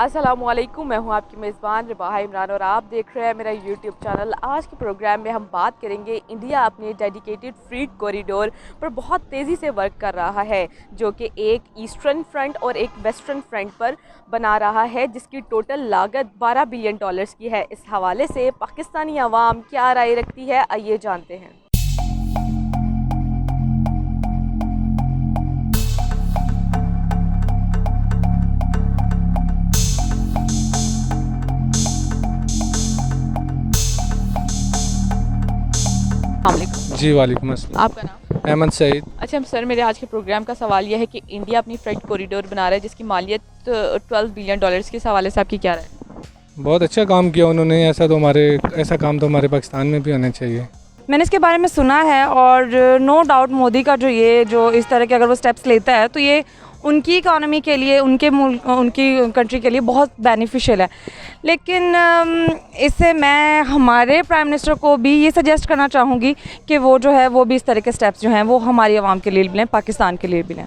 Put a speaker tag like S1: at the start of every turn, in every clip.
S1: अस्सलामुअलैकुम, मैं हूं आपकी मेज़बान रिबाहा इमरान और आप देख रहे हैं मेरा यूट्यूब चैनल। आज के प्रोग्राम में हम बात करेंगे इंडिया अपने डेडिकेटेड फ्रीट कॉरिडोर पर बहुत तेज़ी से वर्क कर रहा है, जो कि एक ईस्टर्न फ्रंट और एक वेस्टर्न फ्रंट पर बना रहा है, जिसकी टोटल लागत $12 बिलियन की है। इस हवाले से पाकिस्तानी अवाम क्या राय रखती है, आइए जानते हैं।
S2: जी वालेकुम अस्सलाम।
S1: आपका नाम?
S2: अहमद सईद।
S1: अच्छा सर, मेरे आज के प्रोग्राम का सवाल यह है कि इंडिया अपनी फ्रेट कॉरिडोर बना रहा है जिसकी मालियत $12 बिलियन की। इस हवाले से आपकी क्या राय है?
S2: बहुत अच्छा काम किया उन्होंने। ऐसा काम तो हमारे पाकिस्तान में भी होना चाहिए।
S3: मैंने इसके बारे में सुना है और नो डाउट मोदी का जो इस तरह के अगर वो स्टेप्स लेता है तो ये उनकी इकॉनमी के लिए, उनकी कंट्री के लिए बहुत बेनिफिशियल है। लेकिन इससे मैं हमारे प्राइम मिनिस्टर को भी ये सजेस्ट करना चाहूँगी कि वो जो है वो भी इस तरह के स्टेप्स जो हैं वो हमारी आवाम के लिए भी लें, पाकिस्तान के लिए भी लें।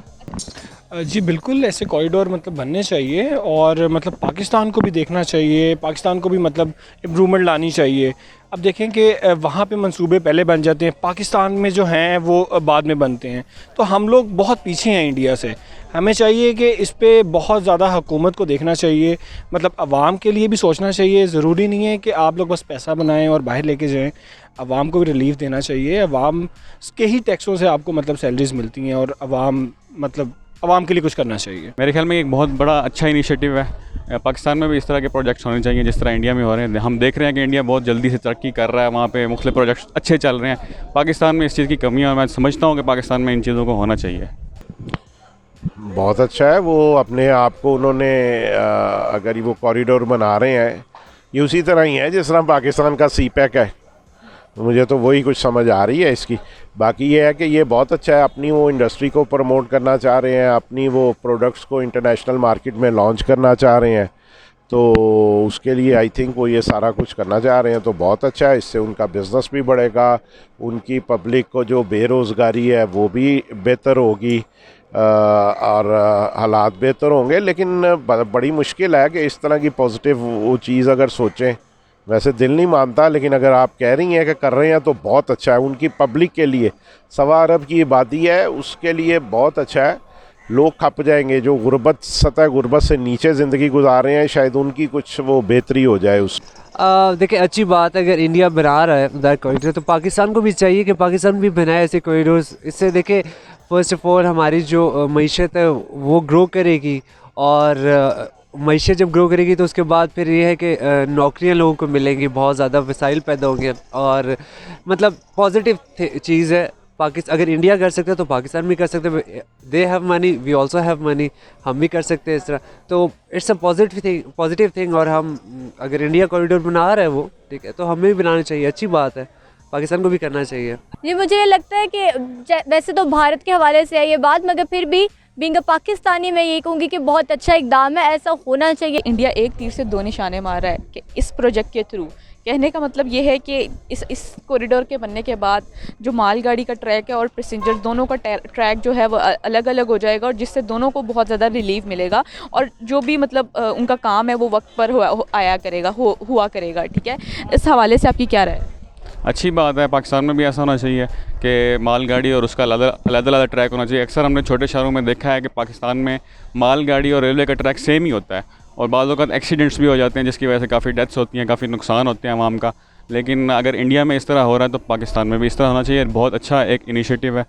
S4: जी बिल्कुल, ऐसे कॉरिडोर बनने चाहिए और पाकिस्तान को भी देखना चाहिए, पाकिस्तान को भी इम्प्रूवमेंट लानी चाहिए। अब देखें कि वहाँ पे मंसूबे पहले बन जाते हैं, पाकिस्तान में जो हैं वो बाद में बनते हैं, तो हम लोग बहुत पीछे हैं इंडिया से। हमें चाहिए कि इस पे बहुत ज़्यादा हुकूमत को देखना चाहिए, आवाम के लिए भी सोचना चाहिए। ज़रूरी नहीं है कि आप लोग बस पैसा बनाएं और बाहर लेके जाएं, आवाम को भी रिलीफ देना चाहिए। आवाम के ही टैक्सों से आपको सैलरीज़ मिलती हैं और आवाम के लिए कुछ करना चाहिए।
S5: मेरे ख्याल में एक बहुत बड़ा अच्छा इनिशिएटिव है। पाकिस्तान में भी इस तरह के प्रोजेक्ट्स होने चाहिए जिस तरह इंडिया में हो रहे हैं। हम देख रहे हैं कि इंडिया बहुत जल्दी से तरक्की कर रहा है, वहाँ पे मुख्तलिफ प्रोजेक्ट्स अच्छे चल रहे हैं। पाकिस्तान में इस चीज़ की कमी है और मैं समझता हूँ कि पाकिस्तान में इन चीज़ों को होना चाहिए।
S6: बहुत अच्छा है। वो अपने आप को उन्होंने अगर वो कॉरिडोर बना रहे हैं, ये उसी तरह ही है जिस तरह पाकिस्तान का CPEC है। मुझे तो वही कुछ समझ आ रही है इसकी। बाकी ये है कि ये बहुत अच्छा है, अपनी वो इंडस्ट्री को प्रमोट करना चाह रहे हैं, अपनी वो प्रोडक्ट्स को इंटरनेशनल मार्केट में लॉन्च करना चाह रहे हैं, तो उसके लिए आई थिंक वो ये सारा कुछ करना चाह रहे हैं, तो बहुत अच्छा है। इससे उनका बिज़नेस भी बढ़ेगा, उनकी पब्लिक को जो बेरोज़गारी है वो भी बेहतर होगी और हालात बेहतर होंगे। लेकिन बड़ी मुश्किल है कि इस तरह की पॉजिटिव वो चीज़ अगर सोचें, वैसे दिल नहीं मानता, लेकिन अगर आप कह रही हैं कि कर रहे हैं तो बहुत अच्छा है। उनकी पब्लिक के लिए, 1.25 अरब की आबादी है, उसके लिए बहुत अच्छा है। लोग खप जाएंगे जो सतह गुर्बत से नीचे ज़िंदगी गुजार रहे हैं, शायद उनकी कुछ वो बेहतरी हो जाए उस।
S7: देखिए, अच्छी बात है अगर इंडिया बना रहा है उधर कॉरिडोर, तो पाकिस्तान को भी चाहिए कि पाकिस्तान भी बनाए ऐसे कॉरिडोर्स। इससे देखिए फ़र्स्ट ऑफ ऑल हमारी जो मईशत है वो ग्रो करेगी, और मईशत जब ग्रो करेगी तो उसके बाद फिर ये है कि नौकरियां लोगों को मिलेंगी, बहुत ज़्यादा वसाइल पैदा होंगे, और पॉजिटिव चीज़ है। अगर इंडिया कर सकते हैं तो पाकिस्तान भी कर सकते हैं। They have money, we also have money, हम भी कर सकते हैं इस तरह। तो इट्स अ पॉजिटिव थिंग। और हम अगर इंडिया कॉरिडोर बना रहे हैं वो, ठीक है, तो हमें भी बनाना चाहिए। अच्छी बात है, पाकिस्तान को भी करना चाहिए।
S8: जी, मुझे ये लगता है कि वैसे तो भारत के हवाले से है ये बात, मगर फिर भी बीइंग अ पाकिस्तानी मैं ये कहूँगी कि बहुत अच्छा इकदाम है, ऐसा होना चाहिए।
S1: इंडिया एक तीर से दो निशाने मार रहा है कि इस प्रोजेक्ट के थ्रू, कहने का मतलब ये है कि इस कॉरिडोर के बनने के बाद जो मालगाड़ी का ट्रैक है और पैसेंजर दोनों का ट्रैक जो है वो अलग अलग हो जाएगा, और जिससे दोनों को बहुत ज़्यादा रिलीफ मिलेगा, और जो भी उनका काम है वो वक्त पर हुआ करेगा। ठीक है, इस हवाले से आपकी क्या राय है?
S5: अच्छी बात है, पाकिस्तान में भी ऐसा होना चाहिए कि मालगाड़ी और उसका अलग ट्रैक होना चाहिए। अक्सर हमने छोटे शहरों में देखा है कि पाकिस्तान में मालगाड़ी और रेलवे का ट्रैक सेम ही होता है, और बाज़ औक़ात एक्सीडेंट्स भी हो जाते हैं जिसकी वजह से काफ़ी डेथ्स होती हैं, काफ़ी नुकसान होते हैं आवाम का। लेकिन अगर इंडिया में इस तरह हो रहा है तो पाकिस्तान में भी इस तरह होना चाहिए। बहुत अच्छा एक इनिशिएटिव है,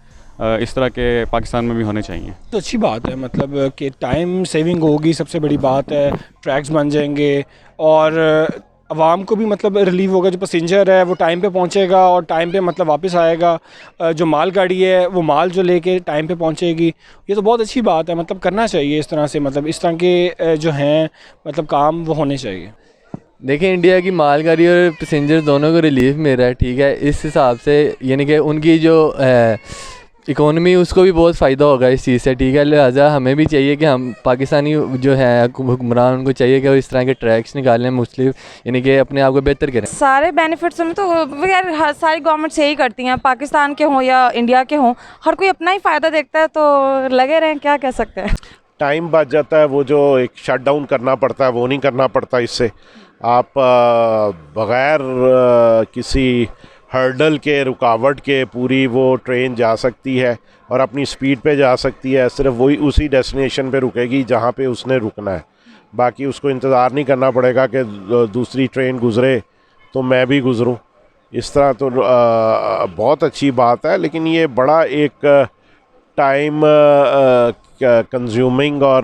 S5: इस तरह के पाकिस्तान में भी होने चाहिए।
S4: तो अच्छी बात है, कि टाइम सेविंग होगी, सबसे बड़ी बात है। ट्रैक्स बन जाएंगे और आवाम को भी रिलीफ होगा। जो पैसेंजर है वो टाइम पे पहुंचेगा और टाइम पे वापस आएगा। जो मालगाड़ी है वो माल जो लेके टाइम पे पहुंचेगी। ये तो बहुत अच्छी बात है, करना चाहिए इस तरह से। इस तरह के जो हैं काम वो होने चाहिए।
S9: देखिए, इंडिया की मालगाड़ी और पैसेंजर दोनों को रिलीफ मिल रहा है, ठीक है। इस हिसाब से यानी कि उनकी जो इकोनॉमी, उसको भी बहुत फ़ायदा होगा इस चीज़ से, ठीक है। लिहाजा हमें भी चाहिए कि हम पाकिस्तानी जो है हुक्मरान, उनको चाहिए कि वो इस तरह के ट्रैक्स निकालें, मुस्लिम यानी कि अपने आप को बेहतर करें।
S3: सारे बेनिफिट्स में तो यार सारी गवर्नमेंट यही करती हैं, पाकिस्तान के हों या इंडिया के हों, हर कोई अपना ही फ़ायदा देखता है, तो लगे रहें, क्या कह सकते हैं।
S6: टाइम बच जाता है, वो जो एक शट डाउन करना पड़ता है वो नहीं करना पड़ता। इससे आप बग़ैर किसी हर्डल के, रुकावट के पूरी वो ट्रेन जा सकती है और अपनी स्पीड पे जा सकती है। सिर्फ वही उसी डेस्टिनेशन पे रुकेगी जहाँ पे उसने रुकना है, बाकी उसको इंतज़ार नहीं करना पड़ेगा कि दूसरी ट्रेन गुज़रे तो मैं भी गुज़रूँ। इस तरह तो बहुत अच्छी बात है, लेकिन ये बड़ा एक टाइम कंज्यूमिंग और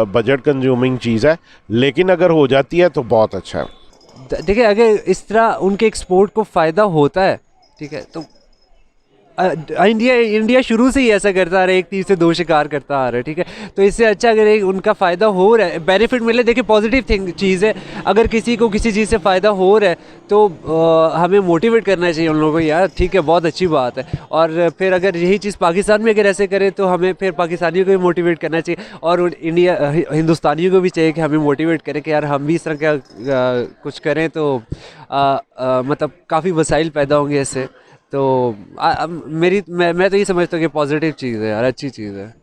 S6: बजट कंज्यूमिंग चीज़ है, लेकिन अगर हो जाती है तो बहुत अच्छा है।
S7: देखिए, अगर इस तरह उनके एक्सपोर्ट को फ़ायदा होता है, ठीक है, तो इंडिया शुरू से ही ऐसा करता आ रहा है, एक तीर से दो शिकार करता आ रहा है, ठीक है। तो इससे अच्छा अगर एक उनका फ़ायदा हो रहा है, बेनिफिट मिले, देखिए पॉजिटिव थिंग चीज़ है। अगर किसी को किसी चीज़ से फ़ायदा हो रहा है तो हमें मोटिवेट करना चाहिए उन लोगों को, यार ठीक है, बहुत अच्छी बात है। और फिर अगर यही चीज़ पाकिस्तान में अगर ऐसे करें तो हमें फिर पाकिस्तानियों को भी मोटिवेट करना चाहिए, और हिंदुस्तानियों को भी चाहिए कि हमें मोटिवेट करें कि यार हम भी इस तरह का कुछ करें तो मतलब काफ़ी वसाइल पैदा होंगे इससे। तो मैं तो ये समझता हूँ कि पॉजिटिव चीज़ है यार, अच्छी चीज़ है।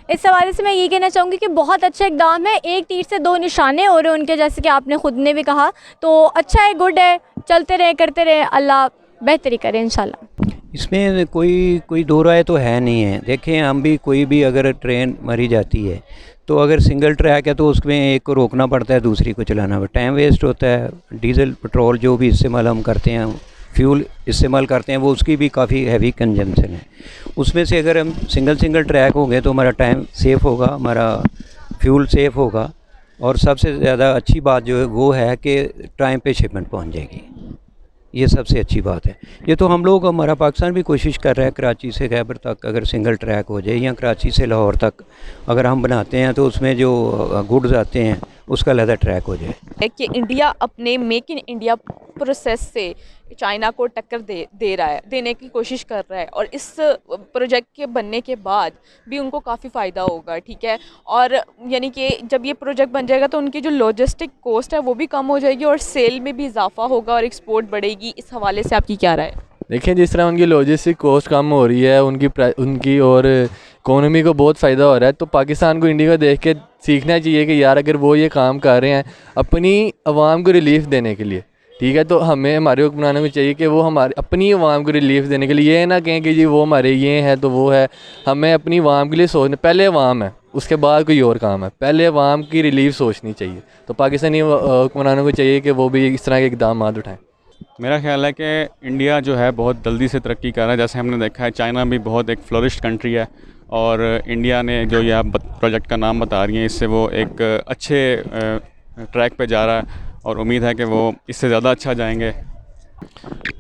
S8: इस हवाले से मैं ये कहना चाहूँगी कि बहुत अच्छा इकदाम है, एक तीर से दो निशाने हो रहे हैं उनके, जैसे कि आपने ख़ुद ने भी कहा। तो अच्छा है, गुड है, चलते रहे, करते रहे, अल्लाह बेहतरी करे इंशाल्लाह।
S10: इसमें कोई दो राय तो है नहीं है। देखें, हम भी कोई भी अगर ट्रेन मरी जाती है तो अगर सिंगल ट्रैक है तो उसमें एक को रोकना पड़ता है, दूसरी को चलाना पड़ता है, टाइम वेस्ट होता है। डीजल पेट्रोल जो भी इस्तेमाल हम करते हैं, फ्यूल इस्तेमाल करते हैं, वो उसकी भी काफ़ी हैवी कंजम्पशन है। उसमें से अगर हम सिंगल ट्रैक हो गए तो हमारा टाइम सेफ़ होगा, हमारा फ्यूल सेफ़ होगा, और सबसे ज़्यादा अच्छी बात जो है वो है कि टाइम पे शिपमेंट पहुंच जाएगी। ये सबसे अच्छी बात है। ये तो हम लोग, हमारा पाकिस्तान भी कोशिश कर रहा है, कराची से खैबर तक अगर सिंगल ट्रैक हो जाए, या कराची से लाहौर तक अगर हम बनाते हैं तो उसमें जो गुड्स आते हैं उसका अलग ट्रैक हो जाए।
S1: कि इंडिया अपने मेक इन इंडिया प्रोसेस से चाइना को टक्कर देने की कोशिश कर रहा है, और इस प्रोजेक्ट के बनने के बाद भी उनको काफ़ी फ़ायदा होगा, ठीक है। और यानी कि जब ये प्रोजेक्ट बन जाएगा तो उनकी जो लॉजिस्टिक कॉस्ट है वो भी कम हो जाएगी और सेल में भी इजाफा होगा और एक्सपोर्ट बढ़ेगी। इस हवाले से आपकी क्या राय है?
S9: देखिए, जिस तरह उनकी लॉजिस्टिक कॉस्ट कम हो रही है, उनकी और इकोनॉमी को बहुत फ़ायदा हो रहा है, तो पाकिस्तान को इंडिया को देख के सीखना चाहिए कि यार अगर वो ये काम कर रहे हैं अपनी आवाम को रिलीफ देने के लिए, ठीक है, तो हमें हमारे हुक्मरानों को चाहिए कि वो हमारे अपनी आवाम को रिलीफ देने के लिए ये ना कहें कि जी वो हमारे ये है तो वो है। हमें अपनी आवाम के लिए सोचना, पहले आवाम है उसके बाद कोई और काम है, पहले आवाम की रिलीफ सोचनी चाहिए। तो पाकिस्तानी हुक्मरानों को चाहिए कि वो भी इस तरह के इक़दाम उठाएँ।
S5: मेरा ख्याल है कि इंडिया जो है बहुत जल्दी से तरक्की कर रहा है। जैसे हमने देखा है, चाइना भी बहुत एक फ्लोरिश्ड कंट्री है, और इंडिया ने जो ये आप प्रोजेक्ट का नाम बता रही हैं, इससे वो एक अच्छे ट्रैक पे जा रहा है, और उम्मीद है कि वो इससे ज़्यादा अच्छा जाएंगे।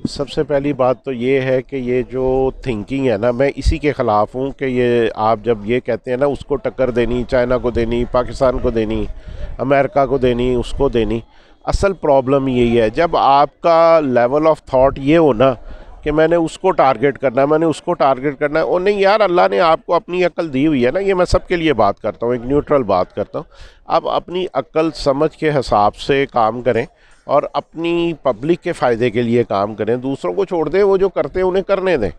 S6: सबसे पहली बात तो ये है कि ये जो थिंकिंग है ना, मैं इसी के ख़िलाफ़ हूँ कि ये आप जब ये कहते हैं ना उसको टक्कर देनी, चाइना को देनी, पाकिस्तान को देनी, अमेरिका को देनी, उसको देनी, असल प्रॉब्लम यही है। जब आपका लेवल ऑफ थॉट ये हो ना कि मैंने उसको टारगेट करना है, मैंने उसको टारगेट करना है, और नहीं यार, अल्लाह ने आपको अपनी अक्ल दी हुई है ना, ये मैं सबके लिए बात करता हूँ, एक न्यूट्रल बात करता हूँ। आप अपनी अक्ल समझ के हिसाब से काम करें और अपनी पब्लिक के फ़ायदे के लिए काम करें, दूसरों को छोड़ दें, वो जो करते हैं उन्हें करने दें।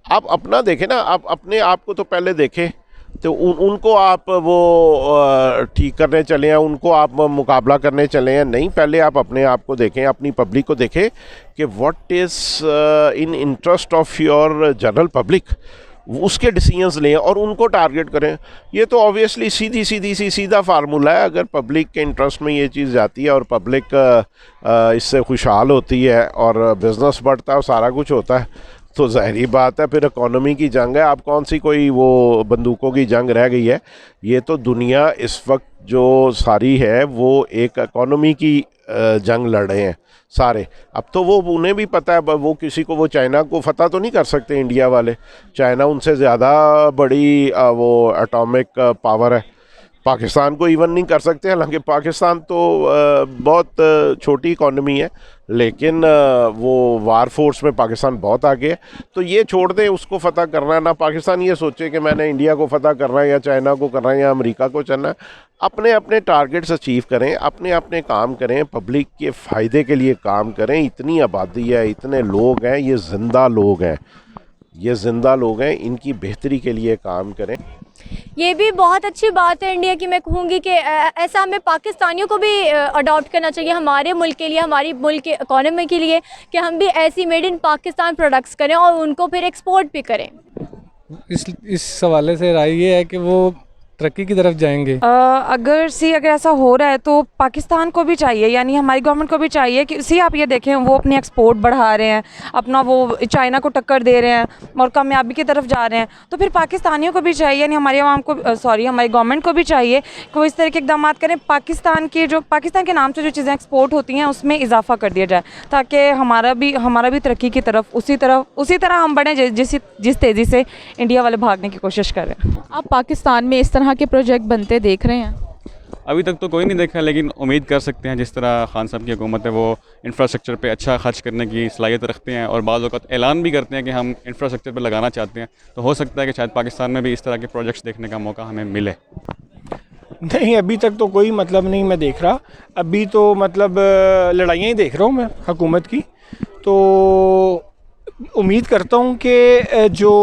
S6: आप अपना देखें ना, आप अपने आप को तो पहले देखें, तो उनको आप वो ठीक करने चले हैं, उनको आप मुकाबला करने चले हैं, नहीं, पहले आप अपने आप को देखें, अपनी पब्लिक को देखें कि what is in interest of your general public, उसके डिसीजंस लें और उनको टारगेट करें। ये तो ऑब्वियसली सीधा फार्मूला है। अगर पब्लिक के इंटरेस्ट में ये चीज़ जाती है और पब्लिक इससे खुशहाल होती है और बिज़नेस बढ़ता है और सारा कुछ होता है, तो ज़ाहिरी बात है फिर इकॉनमी की जंग है। अब कौन सी कोई वो बंदूकों की जंग रह गई है? ये तो दुनिया इस वक्त जो सारी है वो एक इकॉनमी की जंग लड़ रहे हैं सारे। अब तो वो उन्हें भी पता है, वो किसी को, वो चाइना को फतह तो नहीं कर सकते इंडिया वाले। चाइना उनसे ज़्यादा बड़ी वो एटॉमिक पावर है, पाकिस्तान को इवन नहीं कर सकते। हालांकि पाकिस्तान तो बहुत छोटी इकॉनमी है, लेकिन वो वार फोर्स में पाकिस्तान बहुत आगे है। तो ये छोड़ दें, उसको फ़तह करना है ना। पाकिस्तान ये सोचे कि मैंने इंडिया को फ़तह करना है या चाइना को करना है या अमेरिका को चलना है। अपने अपने टारगेट्स अचीव करें, अपने अपने काम करें, पब्लिक के फ़ायदे के लिए काम करें। इतनी आबादी है, इतने लोग हैं, ये ज़िंदा लोग हैं, ये ज़िंदा लोग हैं, इनकी बेहतरी के लिए काम करें।
S8: ये भी बहुत अच्छी बात है इंडिया की। मैं कहूँगी कि ऐसा हमें पाकिस्तानियों को भी अडॉप्ट करना चाहिए हमारे मुल्क के लिए, हमारी मुल्क के इकोनॉमी के लिए, कि हम भी ऐसी मेड इन पाकिस्तान प्रोडक्ट्स करें और उनको फिर एक्सपोर्ट भी करें।
S2: इस हवाले से राय ये है कि वो तरक्की की तरफ जाएंगे।
S3: अगर ऐसा हो रहा है तो पाकिस्तान को भी चाहिए, यानी हमारी गवर्नमेंट को भी चाहिए कि आप ये देखें, वो अपनी एक्सपोर्ट बढ़ा रहे हैं, अपना वो चाइना को टक्कर दे रहे हैं और कामयाबी की तरफ जा रहे हैं, तो फिर पाकिस्तानियों को भी चाहिए, यानी हमारी आवाम को हमारी गवर्नमेंट को भी चाहिए कि वो इस तरह के इकदाम करें, पाकिस्तान के नाम से जो चीज़ें एक्सपोर्ट होती हैं उसमें इजाफा कर दिया जाए, ताकि हमारा भी तरक्की की तरफ उसी तरह हम बढ़ें जिस तेज़ी से इंडिया वाले भागने की कोशिश करें।
S1: आप पाकिस्तान में इस तरह के प्रोजेक्ट बनते देख रहे हैं?
S5: अभी तक तो कोई नहीं देखा, लेकिन उम्मीद कर सकते हैं जिस तरह खान साहब की हुकूमत है वो इंफ्रास्ट्रक्चर पे अच्छा खर्च करने की सलाहियत रखते हैं और बाज़ औक़ात ऐलान भी करते हैं कि हम इंफ्रास्ट्रक्चर पे लगाना चाहते हैं, तो हो सकता है कि शायद पाकिस्तान में भी इस तरह के प्रोजेक्ट्स देखने का मौका हमें मिले।
S4: नहीं, अभी तक तो कोई मतलब नहीं मैं देख रहा। अभी तो मतलब लड़ाइयाँ ही देख रहा हूँ मैं हुकूमत की। तो उम्मीद करता हूँ कि जो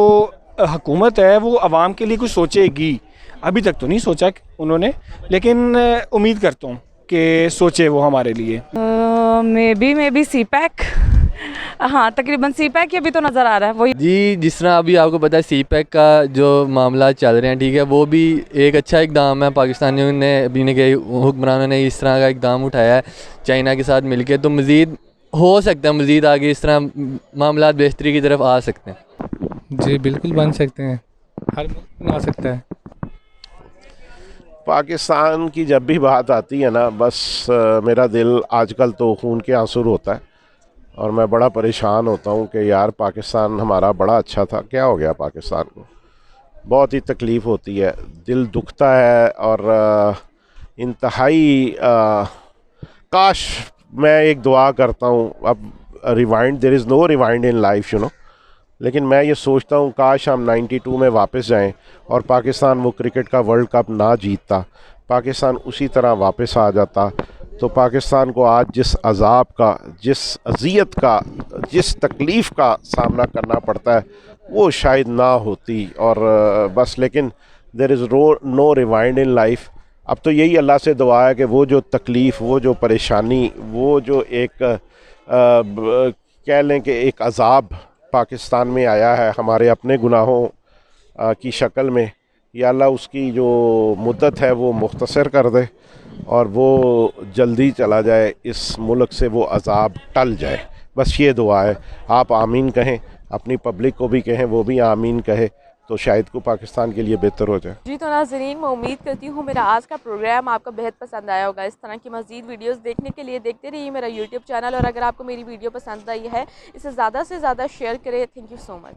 S4: हुकूमत है वो आवाम के लिए कुछ सोचेगी। अभी तक तो नहीं सोचा उन्होंने, लेकिन उम्मीद करता हूँ कि सोचे वो हमारे लिए।
S3: मे बी CPEC, हाँ तकरीबन CPEC अभी तो नज़र आ रहा है वही
S9: जी। जिस तरह अभी आपको पता है CPEC का जो मामला चल रहे हैं, ठीक है, वो भी एक अच्छा इकदाम है। पाकिस्तानियों ने अभी के हुक्मरानों ने इस तरह का इकदाम उठाया है चाइना के साथ मिलकर, तो मज़ीद हो सकता है, मज़ीद आगे इस तरह मामला बेहतरी की तरफ आ सकते हैं।
S2: जी बिल्कुल बन सकते हैं, हर मुल्क बना सकता है।
S6: पाकिस्तान की जब भी बात आती है ना, बस मेरा दिल आजकल तो खून के आंसू होता है और मैं बड़ा परेशान होता हूँ कि यार पाकिस्तान हमारा बड़ा अच्छा था, क्या हो गया पाकिस्तान को। बहुत ही तकलीफ़ होती है, दिल दुखता है और इंतहाई काश मैं एक दुआ करता हूँ, अब rewind, there is no rewind in life you know, लेकिन मैं ये सोचता हूँ काश हम 92 में वापस जाएं और पाकिस्तान वो क्रिकेट का वर्ल्ड कप ना जीतता, पाकिस्तान उसी तरह वापस आ जाता, तो पाकिस्तान को आज जिस अजाब का, जिस अजियत का, जिस तकलीफ़ का सामना करना पड़ता है वो शायद ना होती। और बस, लेकिन there is no rewind in life. अब तो यही अल्लाह से दुआ है कि वो जो तकलीफ़, वो जो परेशानी, वो जो एक कह लें कि एक अजाब पाकिस्तान में आया है हमारे अपने गुनाहों की शक्ल में, या अल्लाह उसकी जो मुद्दत है वो मुख्तसर कर दे और वो जल्दी चला जाए, इस मुल्क से वो अजाब टल जाए। बस ये दुआ है। आप आमीन कहें, अपनी पब्लिक को भी कहें, वो भी आमीन कहे, तो शायद को पाकिस्तान के लिए बेहतर हो जाए।
S1: जी तो नाज़रीन, मैं उम्मीद करती हूँ मेरा आज का प्रोग्राम आपको बेहद पसंद आया होगा। इस तरह की मज़ीद वीडियोस देखने के लिए देखते रहिए मेरा YouTube चैनल, और अगर आपको मेरी वीडियो पसंद आई है इसे ज़्यादा से ज़्यादा शेयर करें। Thank you so much.